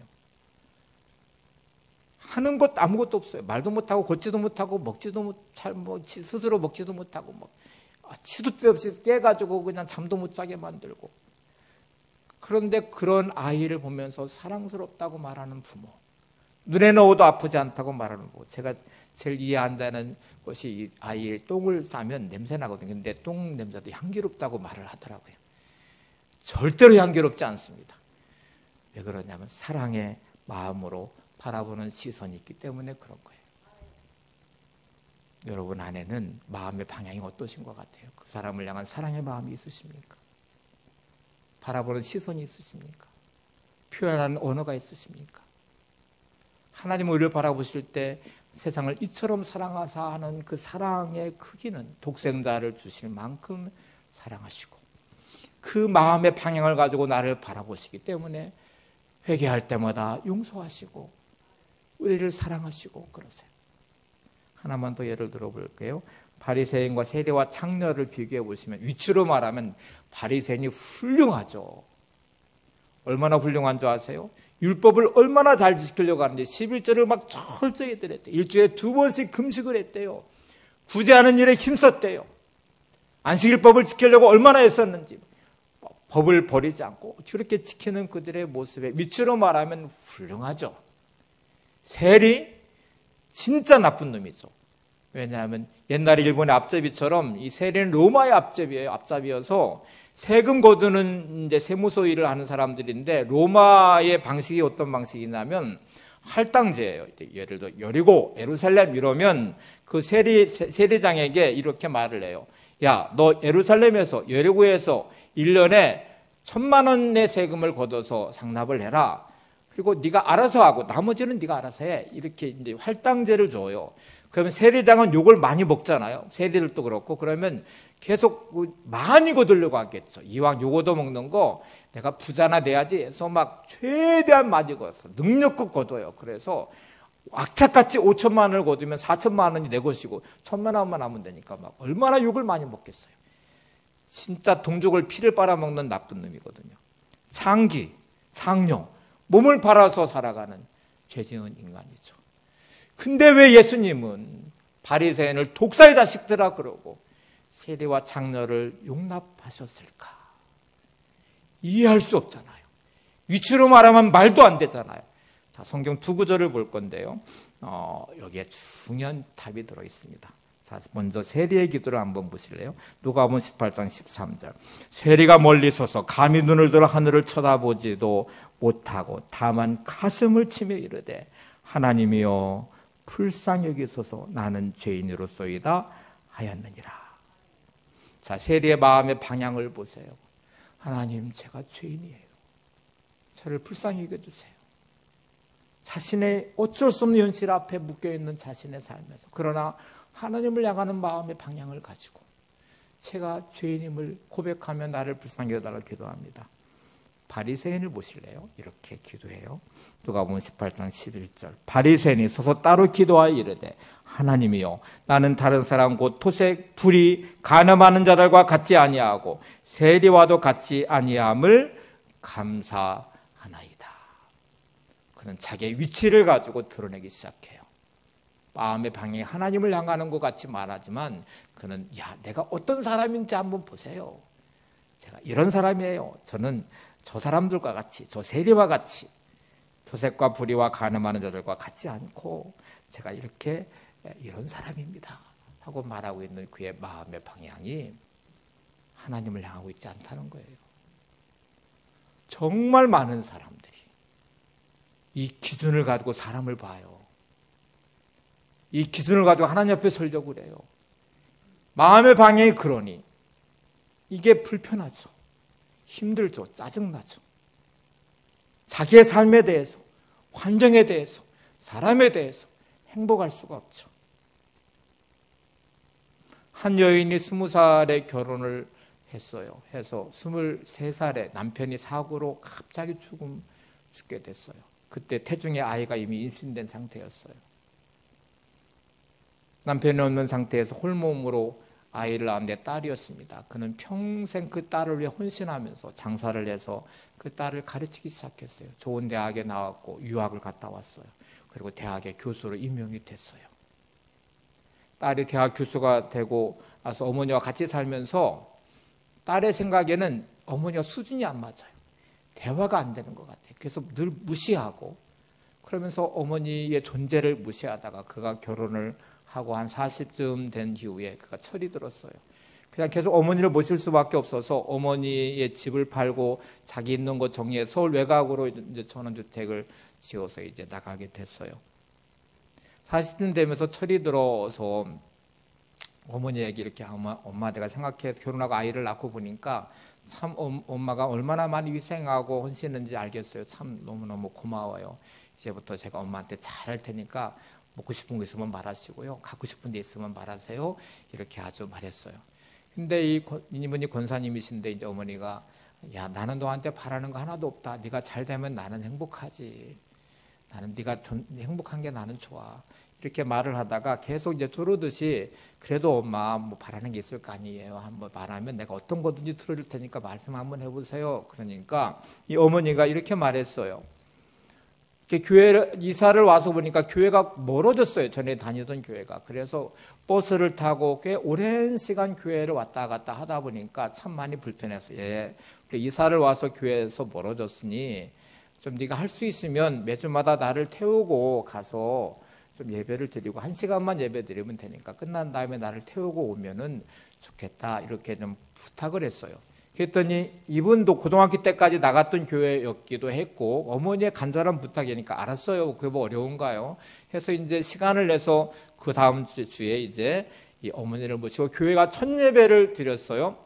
하는 것 아무것도 없어요. 말도 못하고 걷지도 못하고 먹지도 스스로 먹지도 못하고 치도 때 없이 깨가지고 그냥 잠도 못 자게 만들고. 그런데 그런 아이를 보면서 사랑스럽다고 말하는 부모, 눈에 넣어도 아프지 않다고 말하는 부모. 제가 제일 이해 안 되는 것이, 이 아이의 똥을 싸면 냄새 나거든요. 근데 똥 냄새도 향기롭다고 말을 하더라고요. 절대로 향기롭지 않습니다. 왜 그러냐면 사랑의 마음으로 바라보는 시선이 있기 때문에 그런 거예요. 여러분 안에는 마음의 방향이 어떠신 것 같아요? 그 사람을 향한 사랑의 마음이 있으십니까? 바라보는 시선이 있으십니까? 표현하는 언어가 있으십니까? 하나님은 우리를 바라보실 때 세상을 이처럼 사랑하사 하는 그 사랑의 크기는 독생자를 주실 만큼 사랑하시고, 그 마음의 방향을 가지고 나를 바라보시기 때문에 회개할 때마다 용서하시고 우리를 사랑하시고 그러세요. 하나만 더 예를 들어볼게요. 바리새인과 세리와 창녀를 비교해 보시면, 위치로 말하면 바리새인이 훌륭하죠. 얼마나 훌륭한 줄 아세요? 율법을 얼마나 잘 지키려고 하는지 11절을 막 철저히 했대요. 일주일에 2번씩 금식을 했대요. 구제하는 일에 힘썼대요. 안식일법을 지키려고 얼마나 애썼는지, 법을 버리지 않고 그렇게 지키는 그들의 모습에 위치로 말하면 훌륭하죠. 세리 진짜 나쁜 놈이죠. 왜냐하면 옛날에 일본의 앞잡이처럼 이 세리는 로마의 앞잡이여서 세금 거두는 이제 세무서 일을 하는 사람들인데, 로마의 방식이 어떤 방식이냐면 할당제예요. 예를 들어 여리고, 예루살렘 이러면 그 세리장에게 이렇게 말을 해요. 야, 너 예루살렘에서, 여리고에서 1년에 1,000만 원의 세금을 걷어서 상납을 해라. 그리고 네가 알아서 하고 나머지는 네가 알아서 해. 이렇게 이제 할당제를 줘요. 그러면 세리장은 욕을 많이 먹잖아요. 세리들도 그렇고. 그러면 계속 많이 거두려고 하겠죠. 이왕 요거 도 먹는 거 내가 부자나 내야지 해서 막 최대한 많이 걷어서 능력껏 거둬요. 그래서 악착같이 5천만 원을 거두면 4천만 원이 내 것이고 1,000만 원만 하면 되니까 막 얼마나 욕을 많이 먹겠어요. 진짜 동족을 피를 빨아먹는 나쁜 놈이거든요. 장기, 장녀, 몸을 팔아서 살아가는 죄 지은 인간이죠. 근데 왜 예수님은 바리새인을 독사의 자식들아 그러고 세리와 장녀를 용납하셨을까? 이해할 수 없잖아요. 위치로 말하면 말도 안 되잖아요. 자, 성경 두 구절을 볼 건데요. 여기에 중요한 답이 들어있습니다. 자, 먼저 세리의 기도를 한번 보실래요? 누가복음 18장 13절. 세리가 멀리 서서 감히 눈을 들어 하늘을 쳐다보지도 못하고 다만 가슴을 치며 이르되, 하나님이여 불쌍히 여기소서, 나는 죄인으로소이다 하였느니라. 자, 세리의 마음의 방향을 보세요. 하나님, 제가 죄인이에요. 저를 불쌍히 여겨주세요. 자신의 어쩔 수 없는 현실 앞에 묶여있는 자신의 삶에서, 그러나 하나님을 향하는 마음의 방향을 가지고 제가 죄인임을 고백하며 나를 불쌍히 여겨달라고 기도합니다. 바리새인을 보실래요? 이렇게 기도해요. 누가복음 18장 11절. 바리새인이 서서 따로 기도하여 이르되 하나님이여, 나는 다른 사람 곧 토색, 불의, 간음하는 자들과 같지 아니하고 세리와도 같지 아니함을 감사하나이다. 그는 자기의 위치를 가지고 드러내기 시작해요. 마음의 방향이 하나님을 향하는 것 같이 말하지만 그는 내가 어떤 사람인지 한번 보세요. 제가 이런 사람이에요. 저는 저 사람들과 같이, 저 세리와 같이 토색과 불의와 간음하는 자들과 같지 않고 제가 이렇게 이런 사람입니다 하고 말하고 있는 그의 마음의 방향이 하나님을 향하고 있지 않다는 거예요. 정말 많은 사람들이 이 기준을 가지고 사람을 봐요. 이 기준을 가지고 하나님 앞에 설려고 그래요. 마음의 방향이 그러니 이게 불편하죠. 힘들죠. 짜증나죠. 자기의 삶에 대해서, 환경에 대해서, 사람에 대해서 행복할 수가 없죠. 한 여인이 20살에 결혼을 했어요. 해서 23살에 남편이 사고로 갑자기 죽게 됐어요. 그때 태중의 아이가 이미 임신된 상태였어요. 남편이 없는 상태에서 홀몸으로 아이를 낳았는데 딸이었습니다. 그는 평생 그 딸을 위해 헌신하면서 장사를 해서 그 딸을 가르치기 시작했어요. 좋은 대학에 나왔고 유학을 갔다 왔어요. 그리고 대학의 교수로 임명이 됐어요. 딸이 대학 교수가 되고 나서 어머니와 같이 살면서 딸의 생각에는 어머니와 수준이 안 맞아요. 대화가 안 되는 것 같아요. 그래서 늘 무시하고, 그러면서 어머니의 존재를 무시하다가 그가 결혼을 하고 한 40쯤 된 이후에 그가 철이 들었어요. 그냥 계속 어머니를 모실 수밖에 없어서 어머니의 집을 팔고 자기 있는 곳 정리해서 서울 외곽으로 이제 전원주택을 지어서 이제 나가게 됐어요. 40쯤 되면서 철이 들어서 어머니에게 이렇게 엄마 내가 생각해 결혼하고 아이를 낳고 보니까 참 엄마가 얼마나 많이 희생하고 헌신했는지 알겠어요. 참 너무너무 고마워요. 이제부터 제가 엄마한테 잘할 테니까 먹고 싶은 거 있으면 말하시고요. 갖고 싶은 데 있으면 말하세요. 이렇게 아주 말했어요. 근데 이분이 권사님이신데 이제 어머니가 나는 너한테 바라는 거 하나도 없다. 네가 잘 되면 나는 행복하지. 나는 네가 행복한 게 나는 좋아. 이렇게 말을 하다가 계속 이제 조르듯이 그래도 엄마 뭐 바라는 게 있을 거 아니에요. 한번 말하면 내가 어떤 거든지 들어줄 테니까 말씀 한번 해보세요. 그러니까 이 어머니가 이렇게 말했어요. 교회 이사를 와서 보니까 교회가 멀어졌어요. 전에 다니던 교회가. 그래서 버스를 타고 꽤 오랜 시간 교회를 왔다 갔다 하다 보니까 참 많이 불편했어요. 이사를 와서 교회에서 멀어졌으니 좀 네가 할 수 있으면 매주마다 나를 태우고 가서 좀 예배를 드리고 1시간만 예배 드리면 되니까 끝난 다음에 나를 태우고 오면은 좋겠다. 이렇게 좀 부탁을 했어요. 그랬더니 이분도 고등학교 때까지 나갔던 교회였기도 했고 어머니의 간절한 부탁이니까 알았어요. 그게 뭐 어려운가요? 해서 이제 시간을 내서 그 다음 주에 이제 이 어머니를 모시고 교회가 첫 예배를 드렸어요.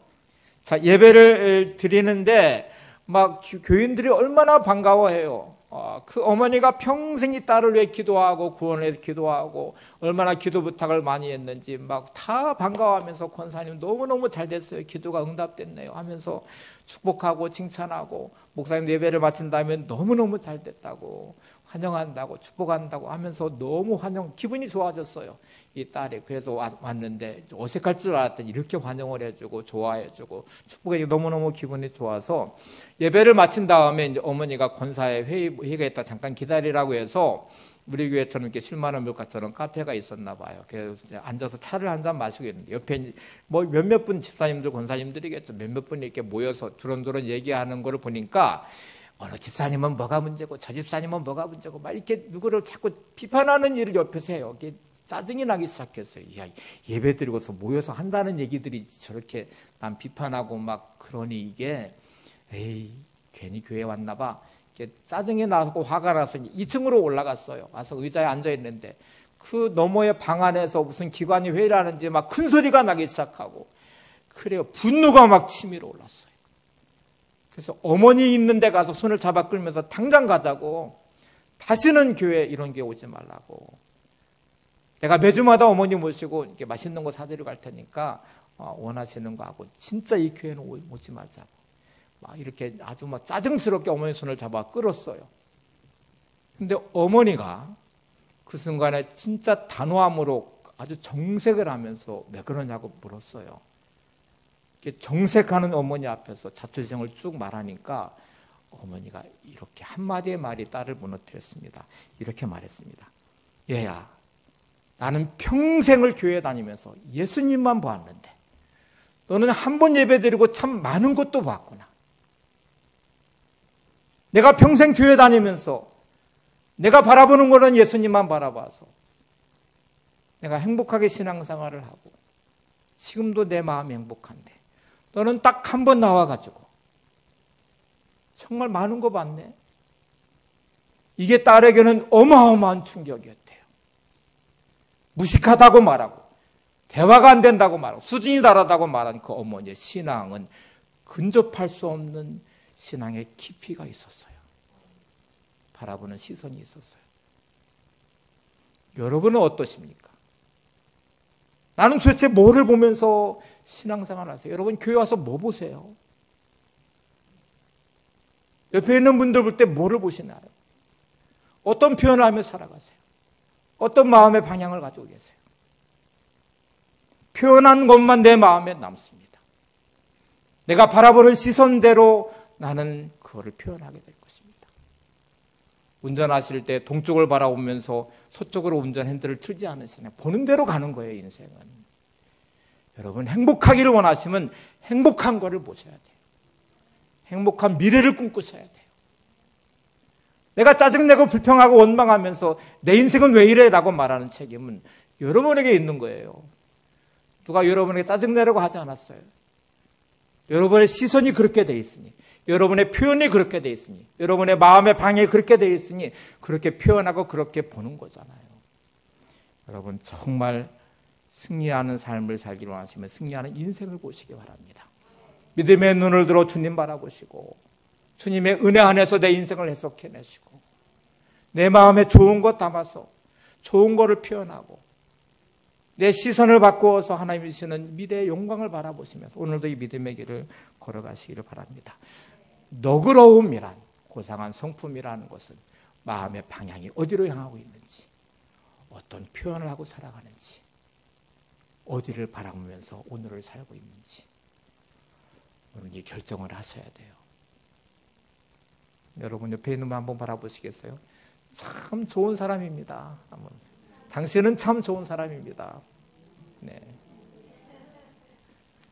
자, 예배를 드리는데 막 교인들이 얼마나 반가워해요. 그 어머니가 평생 이 딸을 위해 기도하고 구원을 위해서 기도하고 얼마나 기도 부탁을 많이 했는지 막 다 반가워하면서 권사님 너무너무 잘 됐어요. 기도가 응답됐네요 하면서 축복하고 칭찬하고 목사님 예배를 마친 다음에 너무너무 잘 됐다고 환영한다고 축복한다고 하면서 너무 기분이 좋아졌어요. 이 딸이. 그래서 왔는데 어색할 줄 알았더니 이렇게 환영을 해주고 좋아해주고 축복해주고 너무너무 기분이 좋아서 예배를 마친 다음에 이제 어머니가 권사에 회의가 있다 잠깐 기다리라고 해서 우리 교회처럼 이렇게 실만한 묘가처럼 카페가 있었나 봐요. 그래서 이제 앉아서 차를 한 잔 마시고 있는데 옆에 뭐 몇몇 분 집사님들 권사님들이겠죠. 몇몇 분이 이렇게 모여서 두런두런 얘기하는 걸 보니까 어느 집사님은 뭐가 문제고 저 집사님은 뭐가 문제고 막 이렇게 누구를 자꾸 비판하는 일을 옆에서 해요. 이게 짜증이 나기 시작했어요. 야, 예배 드리고서 모여서 한다는 얘기들이 저렇게 난 비판하고 막 그러니 이게 괜히 교회 왔나 봐. 짜증이 나고 화가 나서 2층으로 올라갔어요. 와서 의자에 앉아 있는데 그 너머의 방 안에서 무슨 기관이 회의를 하는지 막 큰 소리가 나기 시작하고 그래요. 분노가 막 치밀어 올랐어요. 그래서 어머니 있는 데 가서 손을 잡아 끌면서 당장 가자고 다시는 교회 이런 게 오지 말라고. 내가 매주마다 어머니 모시고 이렇게 맛있는 거 사드리고 갈 테니까 원하시는 거 하고 진짜 이 교회는 오지 말자고. 막 이렇게 아주 막 짜증스럽게 어머니 손을 잡아 끌었어요. 근데 어머니가 그 순간에 진짜 단호함으로 아주 정색을 하면서 왜 그러냐고 물었어요. 정색하는 어머니 앞에서 자초지종을 쭉 말하니까 어머니가 이렇게 한마디의 말이 딸을 무너뜨렸습니다. 이렇게 말했습니다. 얘야, 나는 평생을 교회 다니면서 예수님만 보았는데 너는 한 번 예배드리고 참 많은 것도 봤구나. 내가 평생 교회 다니면서 내가 바라보는 거는 예수님만 바라봐서 내가 행복하게 신앙생활을 하고 지금도 내 마음이 행복한데 너는 딱 한 번 나와가지고 정말 많은 거 봤네. 이게 딸에게는 어마어마한 충격이었대요. 무식하다고 말하고 대화가 안 된다고 말하고 수준이 다르다고 말한 그 어머니의 신앙은 근접할 수 없는 신앙의 깊이가 있었어요. 바라보는 시선이 있었어요. 여러분은 어떠십니까? 나는 도대체 뭐를 보면서 신앙생활을 하세요? 여러분 교회 와서 뭐 보세요? 옆에 있는 분들 볼 때 뭐를 보시나요? 어떤 표현을 하며 살아가세요? 어떤 마음의 방향을 가지고 계세요? 표현한 것만 내 마음에 남습니다. 내가 바라보는 시선대로 나는 그거를 표현하게 될 것입니다. 운전하실 때 동쪽을 바라보면서 서쪽으로 운전 핸들을 틀지 않으시나요? 보는 대로 가는 거예요, 인생은. 여러분 행복하기를 원하시면 행복한 거를 보셔야 돼요. 행복한 미래를 꿈꾸셔야 돼요. 내가 짜증내고 불평하고 원망하면서 내 인생은 왜 이래? 라고 말하는 책임은 여러분에게 있는 거예요. 누가 여러분에게 짜증내라고 하지 않았어요. 여러분의 시선이 그렇게 돼 있으니, 여러분의 표현이 그렇게 돼 있으니, 여러분의 마음의 방향이 그렇게 돼 있으니 그렇게 표현하고 그렇게 보는 거잖아요. 여러분 정말 승리하는 삶을 살기를 원하시면 승리하는 인생을 보시기 바랍니다. 믿음의 눈을 들어 주님 바라보시고 주님의 은혜 안에서 내 인생을 해석해내시고 내 마음에 좋은 것 담아서 좋은 거를 표현하고 내 시선을 바꾸어서 하나님이 주시는 미래의 영광을 바라보시면서 오늘도 이 믿음의 길을 걸어가시기를 바랍니다. 너그러움이란 고상한 성품이라는 것은 마음의 방향이 어디로 향하고 있는지, 어떤 표현을 하고 살아가는지, 어디를 바라보면서 오늘을 살고 있는지 여러분이 결정을 하셔야 돼요. 여러분 옆에 있는 분 한번 바라보시겠어요? 참 좋은 사람입니다. 당신은 참 좋은 사람입니다. 네.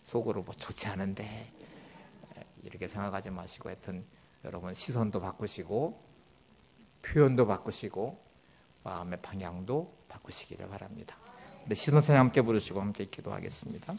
속으로 뭐 좋지 않은데 이렇게 생각하지 마시고 하여튼 여러분 시선도 바꾸시고 표현도 바꾸시고 마음의 방향도 바꾸시기를 바랍니다. 네, 시선생 함께 부르시고 함께 기도하겠습니다.